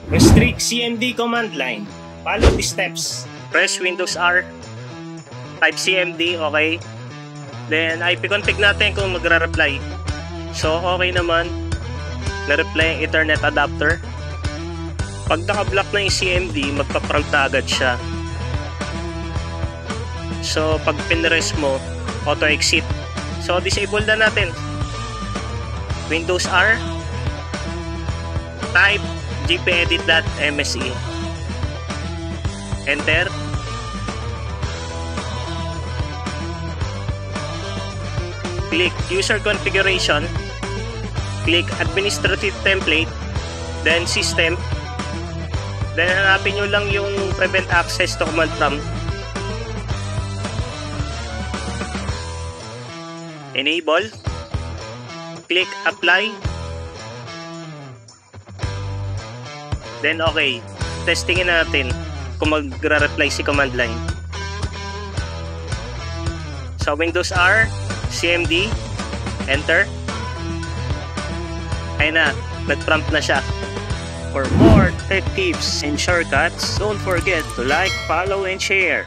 Restrict CMD command line. Follow the steps. Press Windows R. Type CMD, okay. Then IP config natin kung magra-reply. So okay naman. Na-reply ang Ethernet adapter. Pag naka-block na yung CMD, magpa-prompt na agad siya. So pag pinress mo, auto exit. So disable na natin. Windows R. Type gpedit.mse. Enter. Click user configuration. Click administrative template. Then system. Then hanapin nyo lang yung prevent access to command prompt. Enable. Click apply. Then okay. Testingin natin kung magra-reply si command line. So Windows R, CMD, enter. Ayun na, nag-prompt na siya. For more tech tips and shortcuts, don't forget to like, follow, and share.